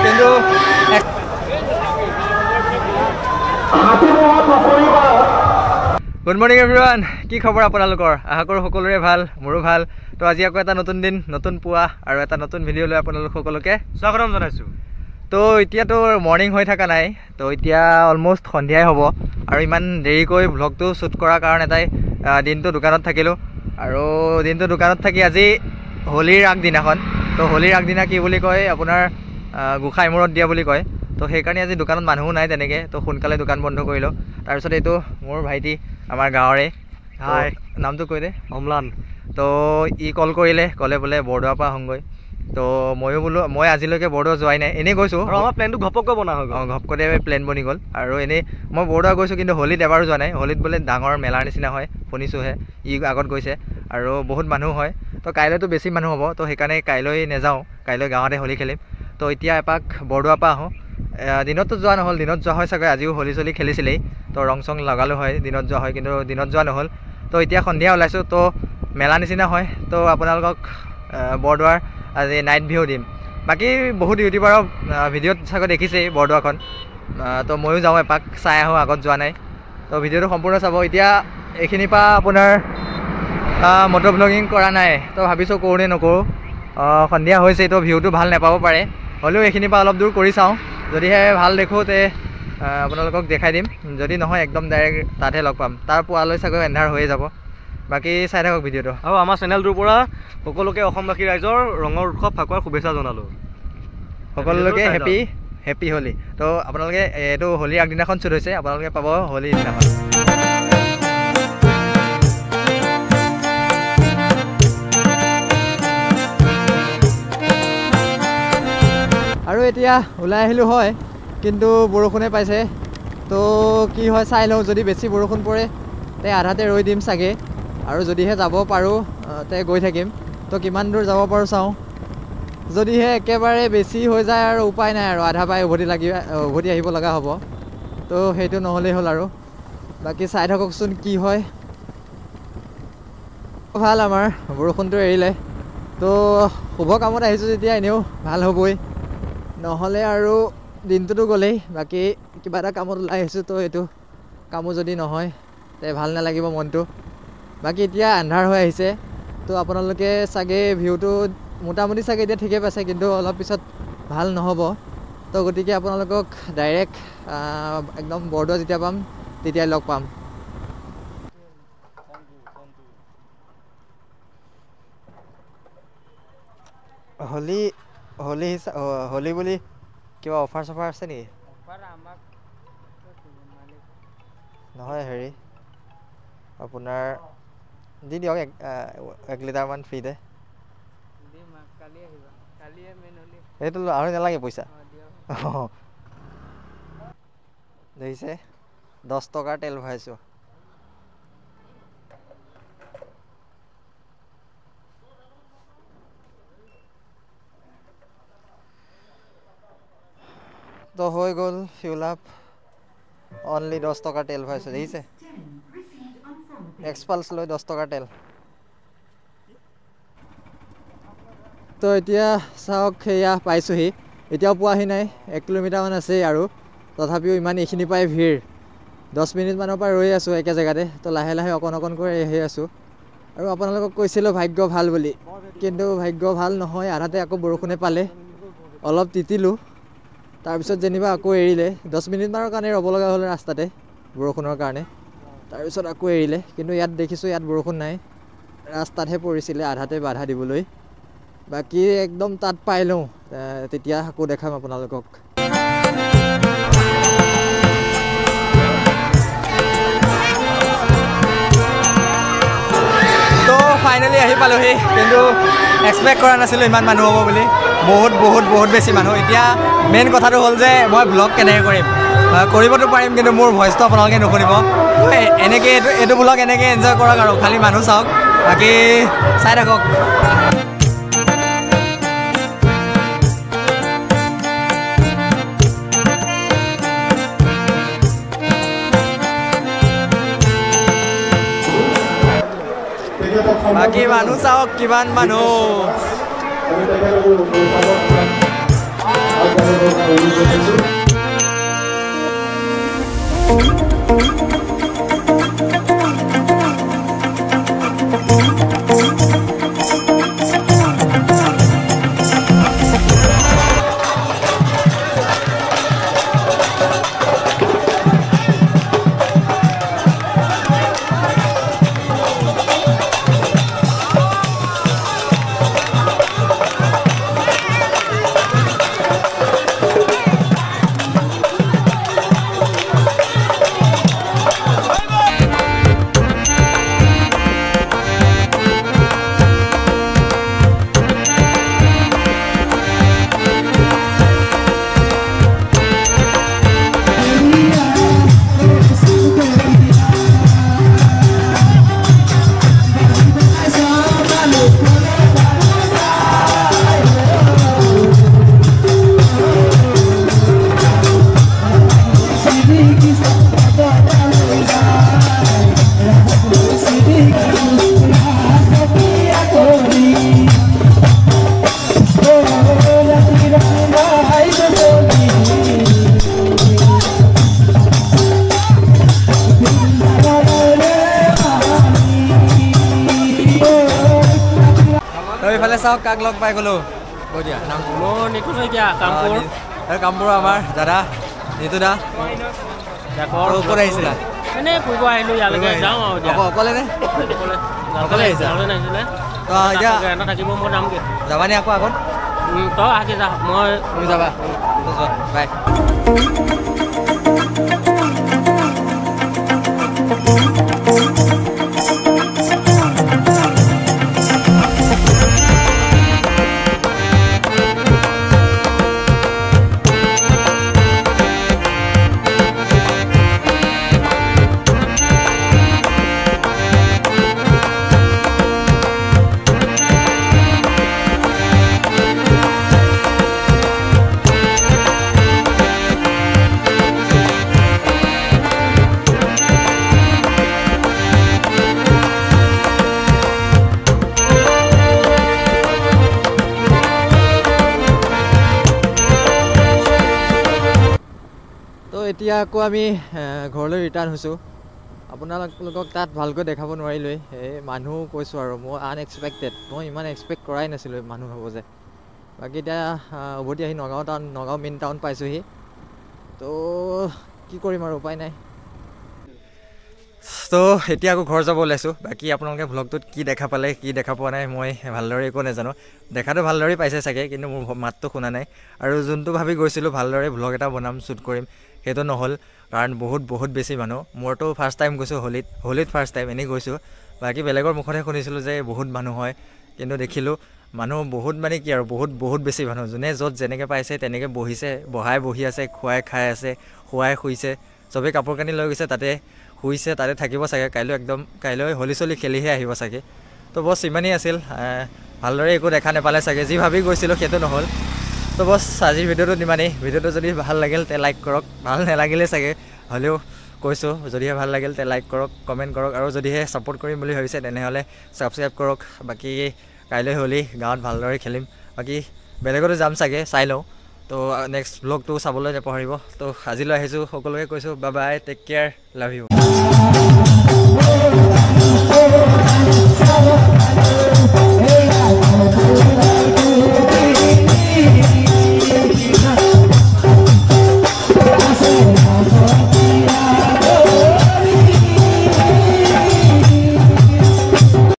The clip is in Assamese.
কিন্তু গুড মৰ্ণিং এভৰিৱান কি খবৰ আপোনালোকৰ আশা কৰোঁ সকলোৰে ভাল মোৰো ভাল তো আজি আকৌ এটা নতুন দিন নতুন পুৱা আৰু এটা নতুন ভিডিঅ' লৈ আপোনালোক সকলোকে স্বাগতম জনাইছোঁ তো এতিয়াতো মৰ্ণিং হৈ থকা নাই তো এতিয়া অলমষ্ট সন্ধিয়াই হ'ব আৰু ইমান দেৰিকৈ ভ্লগটো শ্বুট কৰাৰ কাৰণ এটাই দিনটো দোকানত থাকিলোঁ আৰু দিনটো দোকানত থাকি আজি হোলীৰ আগদিনাখন তো হোলীৰ আগদিনা কি বুলি কয় আপোনাৰ গোঁসাই মূৰত দিয়া বুলি কয় তো সেইকাৰণে আজি দোকানত মানুহো নাই তেনেকৈ তো সোনকালে দোকান বন্ধ কৰিলোঁ তাৰপিছত এইটো মোৰ ভাইটি আমাৰ গাঁৱৰে হাই নামটো কৈ দে অম্লান তো ই কল কৰিলে ক'লে বোলে বৰদোৱাৰ পৰা আহোঁগৈ তো ময়ো বোলো মই আজিলৈকে বৰদোৱা যোৱাই নাই এনেই গৈছোঁ আৰু আমাৰ প্লেনটো ঘপককৈ বনা হৈ গ'ল ঘপকতে প্লেন বনি গ'ল আৰু এনেই মই বৰদোৱা গৈছোঁ কিন্তু হোলীত এবাৰো যোৱা নাই হোলীত বোলে ডাঙৰ মেলাৰ নিচিনা হয় শুনিছোঁহে ই আগত গৈছে আৰু বহুত মানুহ হয় তো কাইলৈতো বেছি মানুহ হ'ব তো সেইকাৰণে কাইলৈ নাযাওঁ কাইলৈ গাঁৱতে হোলী খেলিম তো এতিয়া এপাক বৰদোৱাৰ পৰা আহোঁ দিনততো যোৱা নহ'ল দিনত যোৱা হয় চাগৈ আজিও হোলী চলি খেলিছিলেই তো ৰং চং লগালোঁ হয় দিনত যোৱা হয় কিন্তু দিনত যোৱা নহ'ল তো এতিয়া সন্ধিয়া ওলাইছোঁ তো মেলা নিচিনা হয় তো আপোনালোকক বৰদোৱাৰ আজি নাইট ভিউ দিম বাকী বহুত ইউটিউবাৰৰ ভিডিঅ'ত চাগৈ দেখিছেই বৰদোৱাখন তো ময়ো যাওঁ এপাক চাই আহোঁ আগত যোৱা নাই তো ভিডিঅ'টো সম্পূৰ্ণ চাব এতিয়া এইখিনিৰ পৰা আপোনাৰ মটৰ ব্লগিং কৰা নাই তো ভাবিছোঁ কৰোঁ নে নকৰোঁ সন্ধিয়া হৈছে তো ভিউটো ভাল নাপাব পাৰে হ'লেও এইখিনিৰ পৰা অলপ দূৰ কৰি চাওঁ যদিহে ভাল দেখোঁ তে আপোনালোকক দেখাই দিম যদি নহয় একদম ডাইৰেক্ট তাতহে লগ পাম তাৰ পোৱালৈ চাগৈ এন্ধাৰ হৈয়ে যাব বাকী চাই থাকক ভিডিঅ'টো আৰু আমাৰ চেনেলটোৰ পৰা সকলোকে অসমবাসী ৰাইজৰ ৰঙৰ উৎসৱ ফাকুৱাৰ শুভেচ্ছা জনালোঁ সকলোকে হেপী হোলী তো আপোনালোকে এইটো হোলীৰ আগদিনাখন শ্বুট হৈছে আপোনালোকে পাব হোলীৰ দিনাখন আৰু এতিয়া ওলাই আহিলোঁ হয় কিন্তু বৰষুণে পাইছে তো কি হয় চাই লওঁ যদি বেছি বৰষুণ পৰে তে আধাতে ৰৈ দিম চাগে আৰু যদিহে যাব পাৰোঁ তে গৈ থাকিম তো কিমান দূৰ যাব পাৰোঁ চাওঁ যদিহে একেবাৰে বেছি হৈ যায় আৰু উপায় নাই আৰু আধা পাই উভতি আহিব লগা হ'ব তো সেইটো নহ'লেই হ'ল আৰু বাকী চাই থাককচোন কি হয় ভাল আমাৰ বৰষুণটো এৰিলে তো শুভ কামত আহিছোঁ যেতিয়া এনেও ভাল হ'বই নহ'লে আৰু দিনটোতো গ'লেই বাকী কিবা এটা কামত ওলাই আহিছোঁ তো এইটো কামো যদি নহয় তে ভাল নালাগিব মনটো বাকী এতিয়া আন্ধাৰ হৈ আহিছে তো আপোনালোকে চাগে ভিউটো মোটামুটি চাগে এতিয়া ঠিকে পাইছে কিন্তু অলপ পিছত ভাল নহ'ব তো গতিকে আপোনালোকক ডাইৰেক্ট একদম বৰদোৱা যেতিয়া পাম তেতিয়াই লগ পাম হোলী বুলি কিবা অফাৰ চফাৰ আছে নেকি নহয় হেৰি আপোনাৰ দি দিয়ক 1 লিটাৰমান ফ্ৰীতে সেইটো আৰু নালাগে পইচা দেখিছে 10 টকাৰ তেল ভৰাইছোঁ তো হৈ গ'ল ফিউল আপ অনলি 10 টকাৰ তেল ভৰাইছোঁ দেখিছে এক্সপালছ লৈ 10 টকাৰ তেল তো এতিয়া চাওক সেয়া পাইছোঁহি এতিয়াও পোৱাহি নাই 1 কিলোমিটাৰমান আছেই আৰু তথাপিও ইমান এইখিনি পৰাই ভিৰ 10 মিনিটমানৰ পৰা ৰৈ আছোঁ একে জেগাতে তো লাহে লাহে অকণ অকণকৈ আহি আছোঁ আৰু আপোনালোকক কৈছিলোঁ ভাগ্য ভাল বুলি কিন্তু ভাগ্য ভাল নহয় আধাতে আকৌ বৰষুণে পালে অলপ তিতিলোঁ তাৰপিছত যেনিবা আকৌ এৰিলে 10 মিনিটমানৰ কাৰণে ৰ'ব লগা হ'ল ৰাস্তাতে বৰষুণৰ কাৰণে তাৰপিছত আকৌ এৰিলে কিন্তু ইয়াত দেখিছোঁ ইয়াত বৰষুণ নাই ৰাস্তাতহে পৰিছিলে আধাতে বাধা দিবলৈ বাকী একদম তাত পাই লওঁ তেতিয়া আকৌ দেখাম আপোনালোকক তো ফাইনেলি আহি পালোহি কিন্তু এক্সপেক্ট কৰা নাছিলোঁ ইমান মানুহ হ'ব বুলি বহুত বেছি মানুহ এতিয়া মেইন কথাটো হ'ল যে মই ব্লগ কেনেকৈ কৰিম কৰিবতো পাৰিম কিন্তু মোৰ ভইচটো আপোনালোকে নুশুনিব এনেকৈ এইটো ব্লগ এনেকৈ এনজয় কৰক আৰু খালি মানুহ চাওক বাকী চাই থাকক বাকী মানুহ চাওক কিমান মানুহ এইফালে চাওক কাক লগ পাই গ'লো কৈ দিয়া নাম মোৰ নিকু শইকীয়া কামপুৰ কামপুৰ আমাৰ দাদা নিতু দা ক'ত আহিছিলা এনেই ফুৰিব আহিলোঁ ইয়ালৈকে যাওঁ আৰু এতিয়া অকলে নে অকলে আহিছা নাহিছিলে এতিয়া থাকিব মই যামগৈ যাবানে আকৌ আগত তই আহি যা মই তুমি যাবা বাই এতিয়া আকৌ আমি ঘৰলৈ ৰিটাৰ্ণ হৈছোঁ আপোনালোকক তাত ভালকৈ দেখাব নোৱাৰিলোঁৱেই এই মানুহ কৈছোঁ আৰু মই আনএক্সপেক্টেড মই ইমান এক্সপেক্ট কৰাই নাছিলোঁ মানুহ হ'ব যে বাকী এতিয়া উভতি আহি নগাঁও মেইন টাউন পাইছোঁহি তো কি কৰিম আৰু উপায় নাই তো এতিয়া আকৌ ঘৰ যাব ওলাইছোঁ বাকী আপোনালোকে ভ্লগটোত কি দেখা পালে কি দেখা পোৱা নাই মই ভালদৰে একো নাজানো দেখাটো ভালদৰে পাইছে চাগে কিন্তু মোৰ মাতটো শুনা নাই আৰু যোনটো ভাবি গৈছিলোঁ ভালদৰে ভ্লগ এটা বনাম শ্বুট কৰিম সেইটো নহ'ল কাৰণ বহুত বেছি মানুহ মোৰতো ফাৰ্ষ্ট টাইম গৈছোঁ হোলীত ফাৰ্ষ্ট টাইম এনেই গৈছোঁ বাকী বেলেগৰ মুখতহে শুনিছিলোঁ যে বহুত মানুহ হয় কিন্তু দেখিলোঁ মানুহ বহুত মানে কি আৰু বহুত বেছি মানুহ যোনে য'ত যেনেকৈ পাইছে তেনেকৈ বহি আছে খুৱাই খাই আছে শুৱাই শুইছে চবেই কাপোৰ কানি লৈ গৈছে তাতে শুইছে তাতে থাকিব চাগে কাইলৈ হোলী চলি খেলিহে আহিব চাগে তো বছ ইমানেই আছিল ভালদৰে একো দেখা নাপালে চাগে যি ভাবি গৈছিলোঁ সেইটো নহ'ল তো বছ আজিৰ ভিডিঅ'টোত ইমানেই ভিডিঅ'টো যদি ভাল লাগিল তে লাইক কৰক ভাল নালাগিলে চাগে হ'লেও কৈছোঁ যদিহে ভাল লাগিল তে লাইক কৰক কমেণ্ট কৰক আৰু যদিহে ছাপোৰ্ট কৰিম বুলি ভাবিছে তেনেহ'লে ছাবস্ক্ৰাইব কৰক বাকী কাইলৈ হোলী গাঁৱত ভালদৰে খেলিম বাকী বেলেগতো যাম চাগে চাই লওঁ তো নেক্সট ব্লগটো চাবলৈ নাপাহৰিব তো আজিলৈ আহিছোঁ সকলোকে কৈছোঁ bye bye take care love you